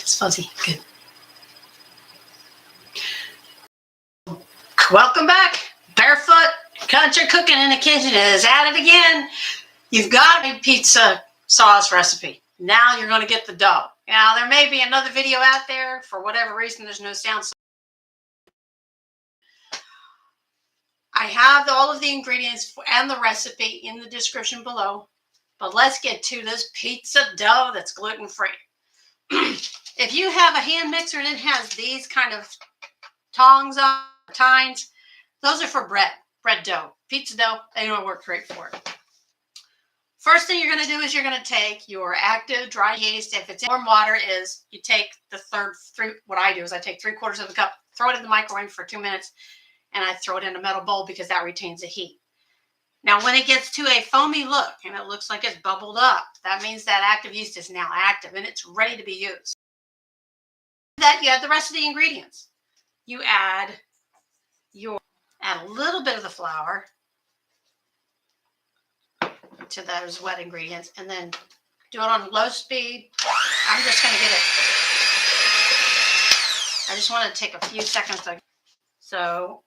It's fuzzy. Good. Welcome back. Barefoot Country Cooking in the Kitchen is at it again. You've got a pizza sauce recipe. Now you're going to get the dough. Now there may be another video out there. For whatever reason, there's no sound. I have all of the ingredients and the recipe in the description below. But let's get to this pizza dough that's gluten-free. If you have a hand mixer and it has these kind of tongs on tines, those are for bread dough. Pizza dough, they don't work great for it. First thing you're going to do is you're going to take your active dry yeast. If it's in warm water, you take the what I do is I take 3/4 of a cup, throw it in the microwave for 2 minutes, and I throw it in a metal bowl because that retains the heat. Now, when it gets to a foamy look and it looks like it's bubbled up, that means that active yeast is now active and it's ready to be used. That you add the rest of the ingredients. You add a little bit of the flour to those wet ingredients, and then do it on low speed. I'm just going to get it. I just want to take a few seconds. So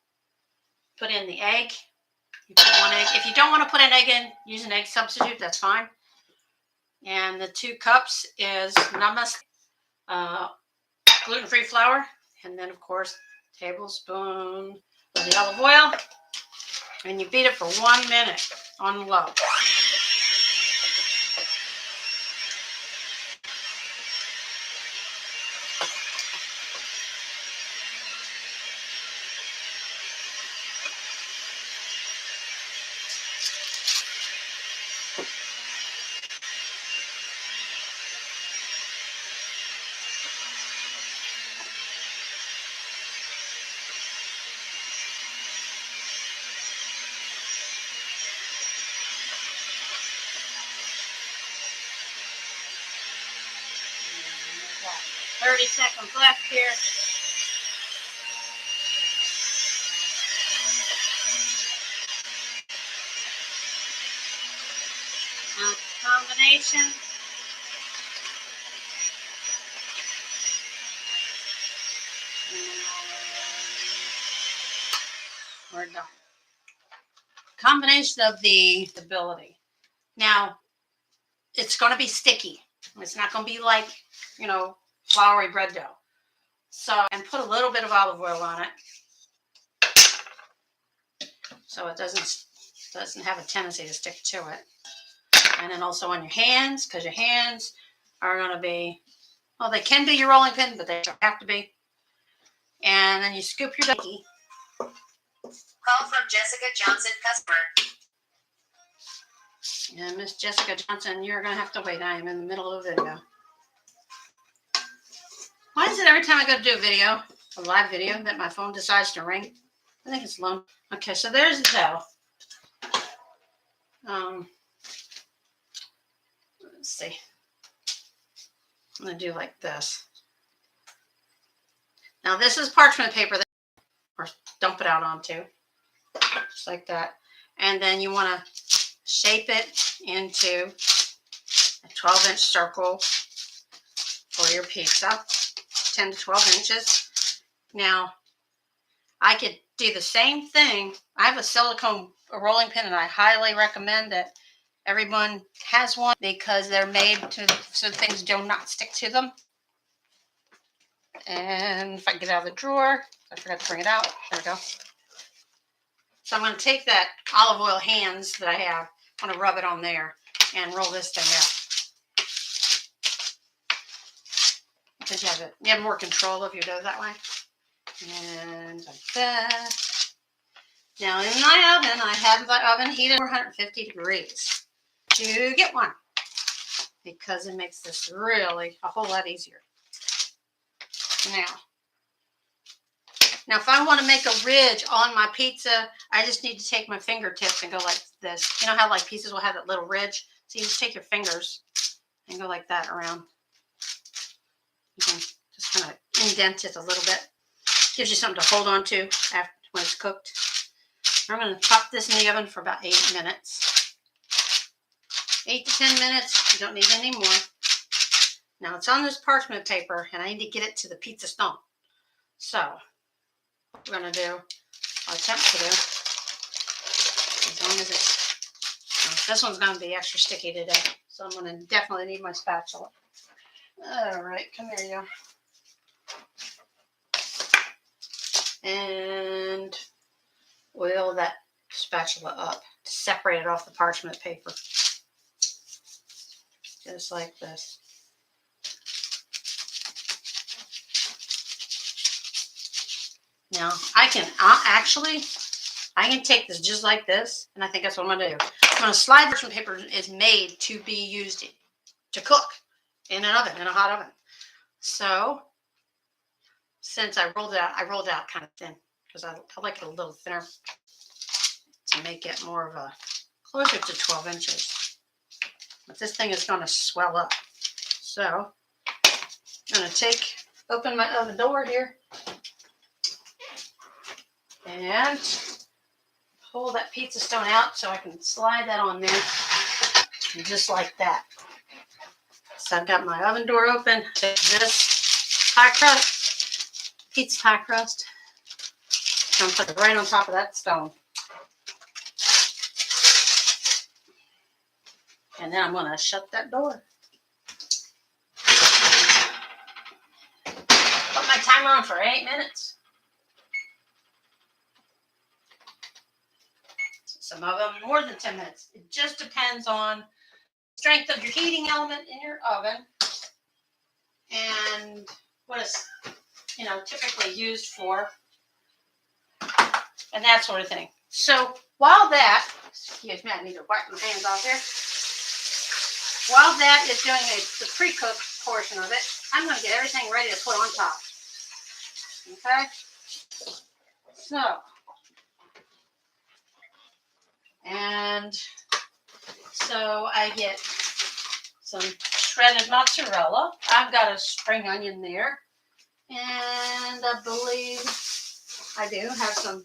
put in the egg. You put 1 egg. If you don't want to put an egg in, use an egg substitute. That's fine. And the 2 cups is namaste, gluten-free flour, and then of course tablespoon of the olive oil, and you beat it for 1 minute on low. Got 30 seconds left here. Now, combination. We're done. Combination of the stability. Now, it's going to be sticky. It's not going to be like, floury bread dough. So, and put a little bit of olive oil on it, so it doesn't have a tendency to stick to it. And then also on your hands, because your hands are going to be, well, they can be your rolling pin, but they don't have to be. And then you scoop your dough. Call from Jessica Johnson, customer. And Miss Jessica Johnson, you're going to have to wait. I am in the middle of a video. Why is it every time I go to do a live video, that my phone decides to ring? I think it's low. Okay, so there's the dough. Let's see. I'm going to do like this. Now, this is parchment paper that or dump it out onto. Just like that. And then you want to shape it into a 12-inch circle for your pizza. 10 to 12 inches. Now, I could do the same thing. I have a silicone rolling pin, and I highly recommend that everyone has one because they're made so things do not stick to them. And if I can get out of the drawer, I forgot to bring it out. There we go. So I'm going to take that olive oil hands that I have, I'm going to rub it on there and roll this thing out. Because you have more control of your dough that way. And like that. Now in my oven, I have the oven heated 450 degrees to get one, because it makes this really a whole lot easier. Now if I want to make a ridge on my pizza, I just need to take my fingertips and go like this. You know how like pizzas will have that little ridge? So you just take your fingers and go like that around. You can just kind of indent it a little bit. Gives you something to hold on to after when it's cooked. I'm going to pop this in the oven for about 8 minutes. 8 to 10 minutes. You don't need any more. Now it's on this parchment paper, and I need to get it to the pizza stone. So what we're going to do, I'll attempt to do, as long as it's, this one's going to be extra sticky today, so I'm going to definitely need my spatula. All right, come here, you. And oil that spatula up to separate it off the parchment paper. Just like this. Now, I can take this just like this, and I think that's what I'm going to do. I'm going to slide parchment paper is made to be used to cook in an oven, in a hot oven. So, since I rolled it out kind of thin, because I like it a little thinner to make it more of a, closer to 12 inches. But this thing is going to swell up. So, I'm going to open my oven door here, and pull that pizza stone out so I can slide that on there, and just like that. So I've got my oven door open. Take this pie crust, pizza pie crust, and put it right on top of that stone. And then I'm going to shut that door. Put my timer on for 8 minutes. Some of them more than 10 minutes. It just depends on the strength of your heating element in your oven and what is, typically used for, and that sort of thing. So while that, excuse me, I need to wipe my hands off here. While that is doing the pre-cooked portion of it, I'm going to get everything ready to put on top. Okay? So I get some shredded mozzarella. I've got a spring onion there. And I believe I do have some.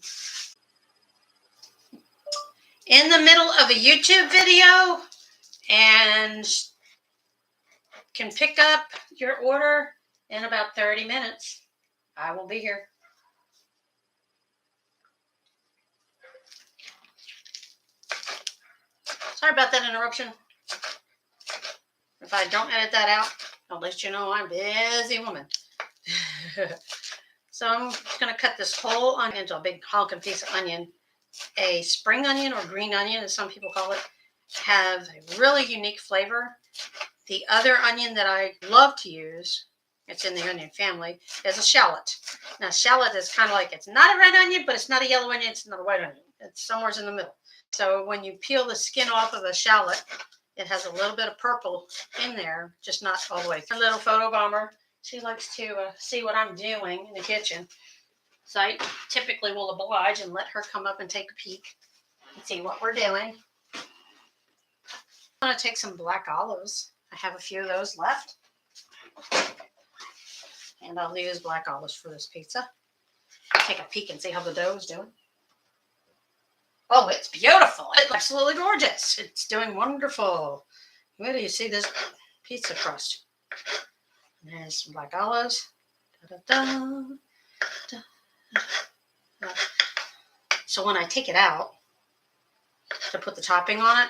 In the middle of a YouTube video, and can pick up your order in about 30 minutes. I will be here. Sorry about that interruption. If I don't edit that out, I'll let you know I'm a busy woman. So I'm just going to cut this whole onion into a big honking piece of onion. A spring onion, or green onion as some people call it, have a really unique flavor. The other onion that I love to use, it's in the onion family, is a shallot. Now, shallot is kind of like, it's not a red onion, but it's not a yellow onion, it's not a white onion. It's somewhere in the middle. So when you peel the skin off of a shallot, it has a little bit of purple in there, just not all the way. A little photo bomber. She likes to see what I'm doing in the kitchen. So I typically will oblige and let her come up and take a peek and see what we're doing. I'm going to take some black olives. I have a few of those left. And I'll use black olives for this pizza. Take a peek and see how the dough is doing. Oh, it's beautiful. It's absolutely gorgeous. It's doing wonderful. Where do you see this pizza crust? And there's some black olives. Da, da, da, da, da. So when I take it out to put the topping on it,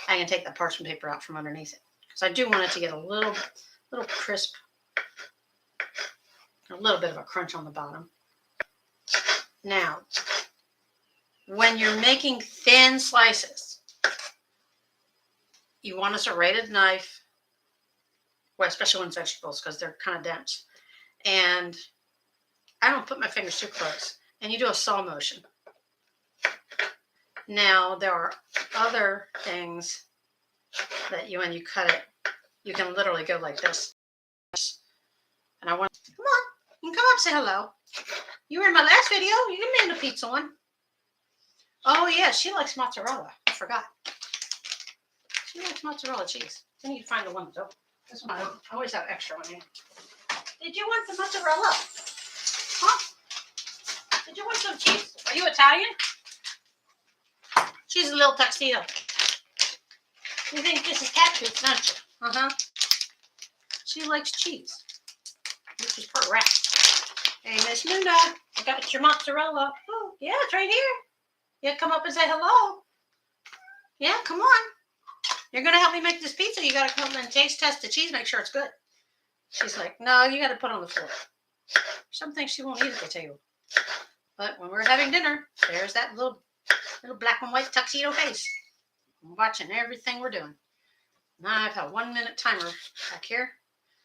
I can take the parchment paper out from underneath it. Because I do want it to get a little crisp, a little bit of a crunch on the bottom. Now, when you're making thin slices, you want a serrated knife, well, especially when it's vegetables, because they're kind of dense. And I don't put my fingers too close. And you do a saw motion. Now, there are other things that when you cut it, you can literally go like this. And I want, come on, you can come up and say hello. You were in my last video. You can be in the pizza one. Oh, yeah, she likes mozzarella. I forgot. She likes mozzarella cheese. I need to find the one though. This one, I always have extra one here. Did you want the mozzarella? Huh? Did you want some cheese? Are you Italian? She's a little tuxedo. You think this is cat food, don't you? She likes cheese, which is part rat. Hey, Miss Luna, I got your mozzarella. Oh, yeah, it's right here. Yeah, come up and say hello. Yeah, come on. You're going to help me make this pizza. You got to come and taste test the cheese, make sure it's good. She's like, no, you got to put it on the floor. Some things she won't eat at the table. But when we're having dinner, there's that little black and white tuxedo face. I'm watching everything we're doing. Now I've got a 1 minute timer back here.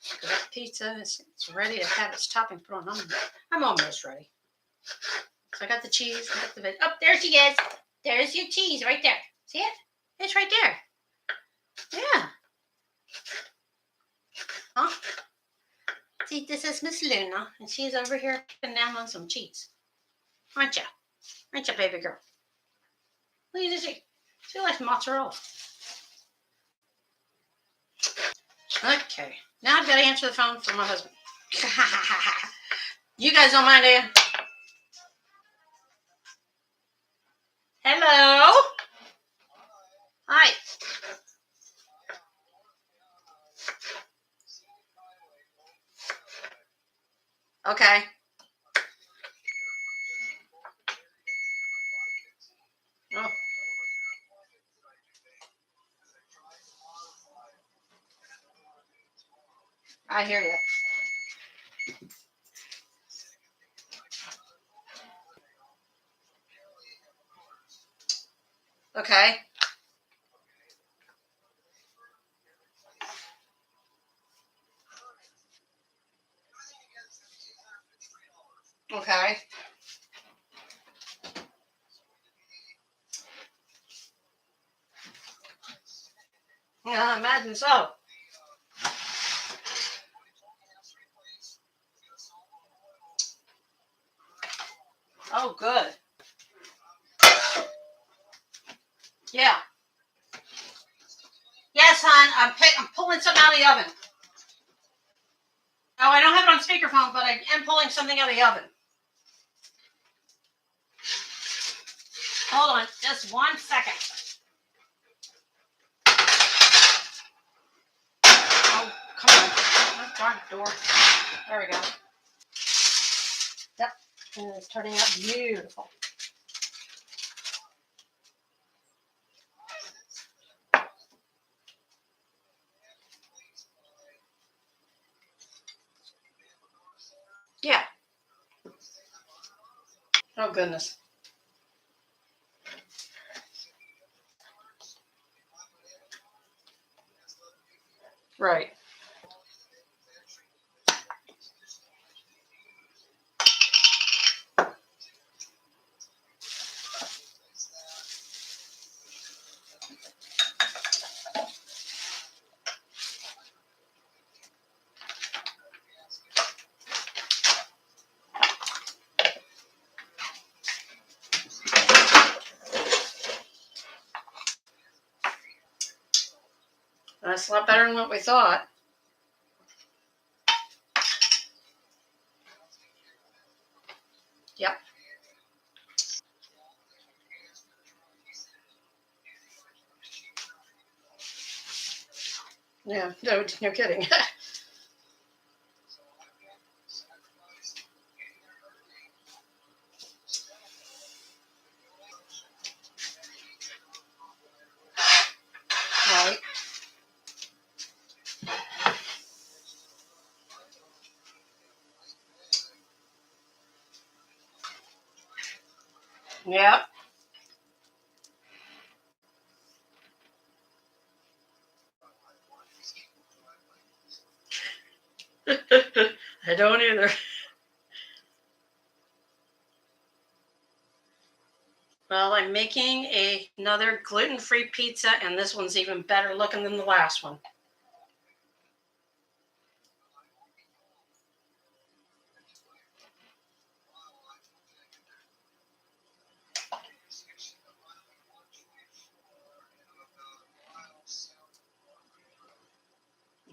Because that pizza is ready to have its topping put on. I'm almost ready. So I got the cheese. I got the veg. Oh, there she is. There's your cheese right there. See it? It's right there. Yeah. Huh? See, this is Miss Luna, and she's over here putting down on some cheese. Aren't you? Aren't you, baby girl? Look at this. She likes mozzarella. Okay. Now I've got to answer the phone for my husband. You guys don't mind, do you? Hello? Hi. Okay. Oh. I hear you. Okay. Okay. Yeah, I imagine so. Oh, good. Yeah. Yes, hon. I'm pulling something out of the oven. Oh, I don't have it on speakerphone, but I am pulling something out of the oven. Hold on, just 1 second. Oh, come on. Oh, darn door. There we go. Yep. And it's turning out beautiful. Yeah. Oh, goodness. Right. That's a lot better than what we thought. Yep. Yeah. No kidding. Right. Yep. I don't either. Well, I'm making another gluten-free pizza, and this one's even better looking than the last one.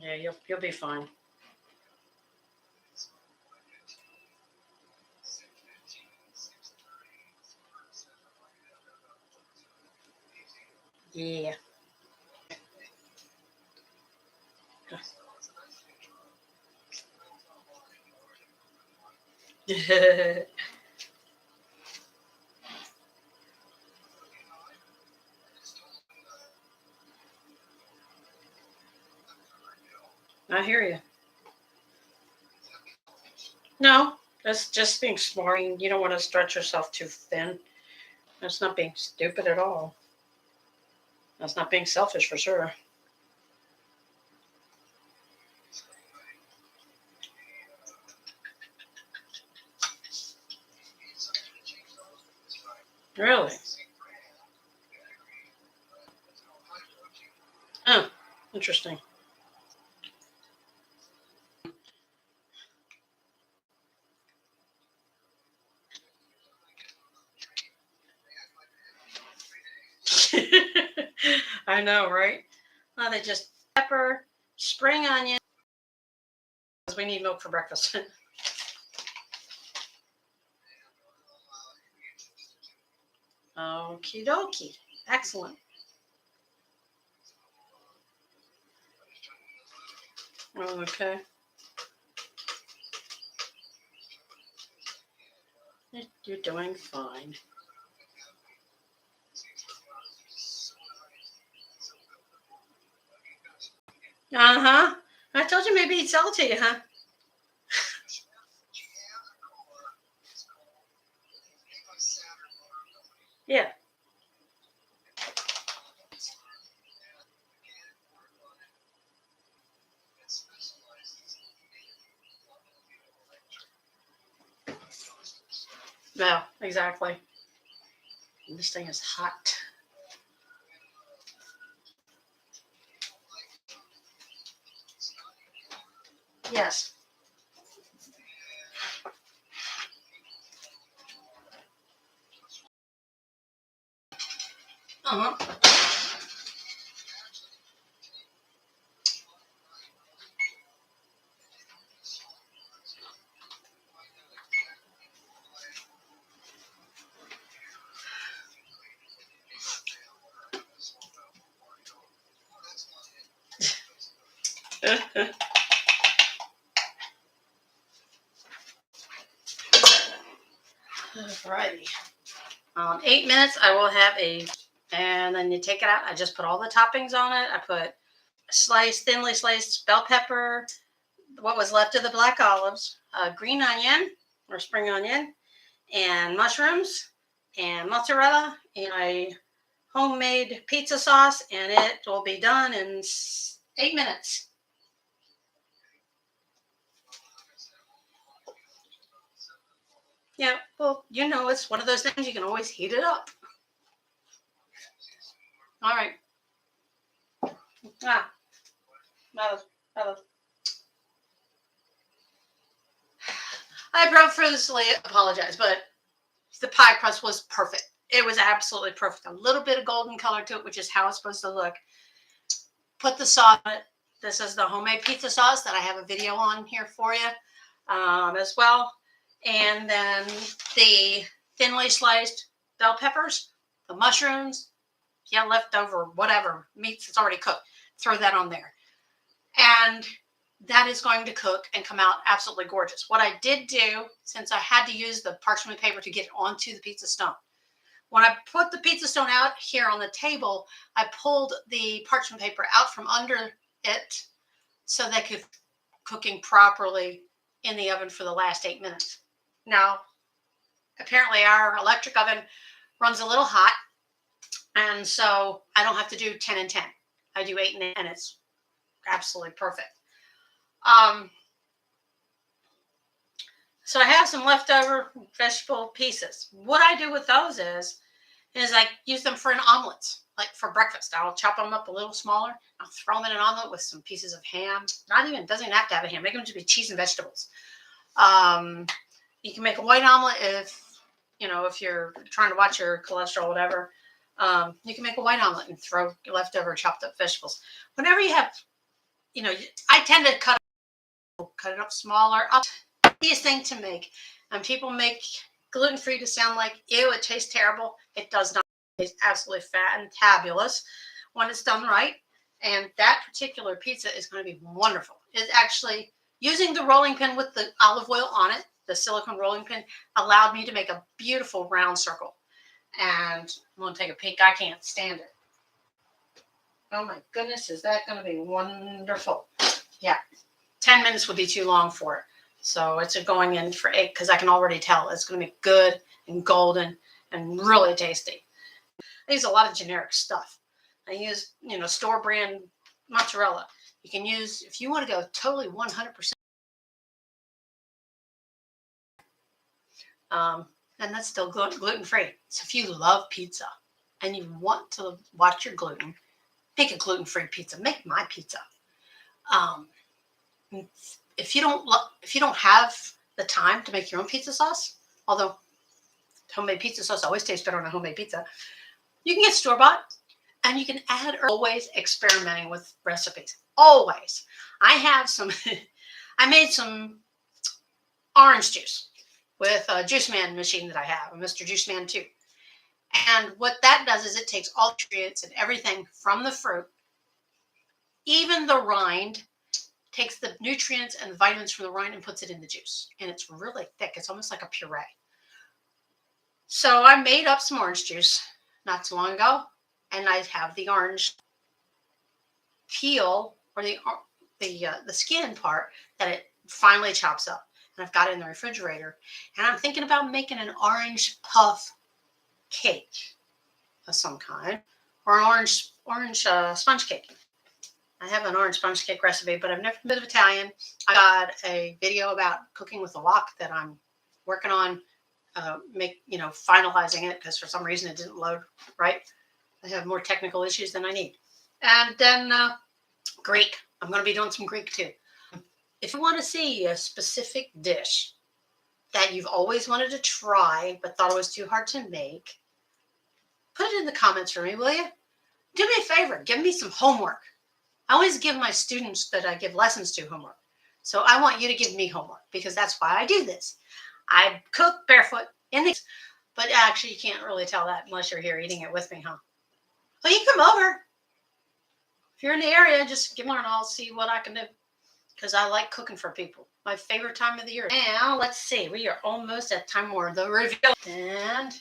Yeah, you'll be fine. Yeah. I hear you. No, that's just being smart. You don't want to stretch yourself too thin. That's not being stupid at all. That's not being selfish for sure. Really? Oh, interesting. I know, right? Well, they just pepper, spring onion. We need milk for breakfast. Okie dokie. Excellent. Okay. You're doing fine. Uh-huh. I told you maybe he'd sell it to you, huh? Yeah. Yeah, exactly. And this thing is hot. Yes. Uh-huh. Alrighty. 8 minutes, I will have and then you take it out. I just put all the toppings on it. I put thinly sliced bell pepper, what was left of the black olives, green onion or spring onion, and mushrooms, and mozzarella, and a homemade pizza sauce, and it will be done in 8 minutes. Yeah, well, it's one of those things you can always heat it up. All right. Ah, nada. I profusely apologize, but the pie crust was perfect. It was absolutely perfect. A little bit of golden color to it, which is how it's supposed to look. Put the sauce on it. This is the homemade pizza sauce that I have a video on here for you as well. And then the thinly sliced bell peppers, the mushrooms, yeah, leftover whatever meats that's already cooked. Throw that on there. And that is going to cook and come out absolutely gorgeous. What I did do, since I had to use the parchment paper to get it onto the pizza stone, when I put the pizza stone out here on the table, I pulled the parchment paper out from under it so they could cooking properly in the oven for the last 8 minutes. Now, apparently our electric oven runs a little hot, and so I don't have to do 10 and 10. I do 8 and it's absolutely perfect. So I have some leftover vegetable pieces. What I do with those is I use them for an omelet, like for breakfast. I'll chop them up a little smaller. I'll throw them in an omelet with some pieces of ham. Doesn't even have to have a ham. Make them to be cheese and vegetables. You can make a white omelet if you're trying to watch your cholesterol, whatever. You can make a white omelet and throw leftover chopped up vegetables. Whenever you have, I tend to cut it up smaller. Easiest thing to make. And people make gluten-free to sound like, ew, it tastes terrible. It does not. It's absolutely fat and fabulous when it's done right. And that particular pizza is going to be wonderful. It's actually using the rolling pin with the olive oil on it. the silicone rolling pin allowed me to make a beautiful round circle. And I'm going to take a peek. I can't stand it. Oh my goodness, is that going to be wonderful? Yeah, 10 minutes would be too long for it. So it's going in for 8 because I can already tell it's going to be good and golden and really tasty. I use a lot of generic stuff. I use, store brand mozzarella. You can use, if you want to go totally 100%. And that's still gluten-free. So if you love pizza and you want to watch your gluten, make a gluten-free pizza. Make my pizza. If you don't have the time to make your own pizza sauce, although homemade pizza sauce always tastes better on a homemade pizza, you can get store-bought, and you can add. Always experimenting with recipes. Always. I have some. I made some orange juice with a Juice Man machine that I have, a Mr. Juice Man 2. And what that does is it takes all the nutrients and everything from the fruit, even the rind, takes the nutrients and the vitamins from the rind and puts it in the juice. And it's really thick. It's almost like a puree. So I made up some orange juice not too long ago, and I have the orange peel, or the skin part that it finally chops up. And I've got it in the refrigerator. And I'm thinking about making an orange puff cake of some kind, or an orange sponge cake. I have an orange sponge cake recipe, but I've never been of Italian. I got a video about cooking with a wok that I'm working on, finalizing it because for some reason it didn't load right. I have more technical issues than I need. And then Greek. I'm going to be doing some Greek too. If you want to see a specific dish that you've always wanted to try but thought it was too hard to make, put it in the comments for me, will you? Do me a favor. Give me some homework. I always give my students that I give lessons to homework. So I want you to give me homework because that's why I do this. I cook barefoot in these, but actually you can't really tell that unless you're here eating it with me, huh? Well, you come over. If you're in the area, just give me and I'll see what I can do because I like cooking for people. My favorite time of the year. Now, let's see. We are almost at time for the reveal. And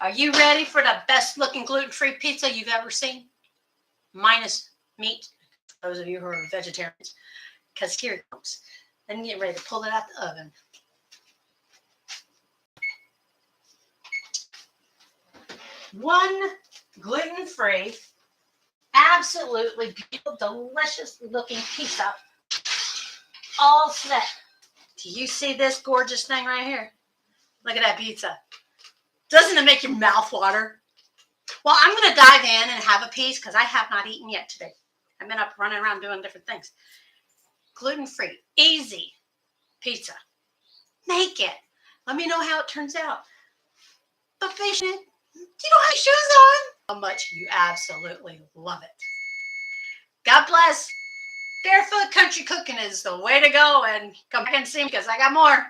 are you ready for the best looking gluten-free pizza you've ever seen? Minus meat, for those of you who are vegetarians. Because here it comes. Then get ready to pull it out the oven. One gluten-free, absolutely beautiful, delicious looking pizza. All set. Do you see this gorgeous thing right here? Look at that pizza. Doesn't it make your mouth water? Well, I'm going to dive in and have a piece because I have not eaten yet today. I've been up running around doing different things. Gluten-free, easy pizza. Make it. Let me know how it turns out. But patient, you don't have shoes on. How much you absolutely love it. God bless. Barefoot country cooking is the way to go, and come back and see me because I got more.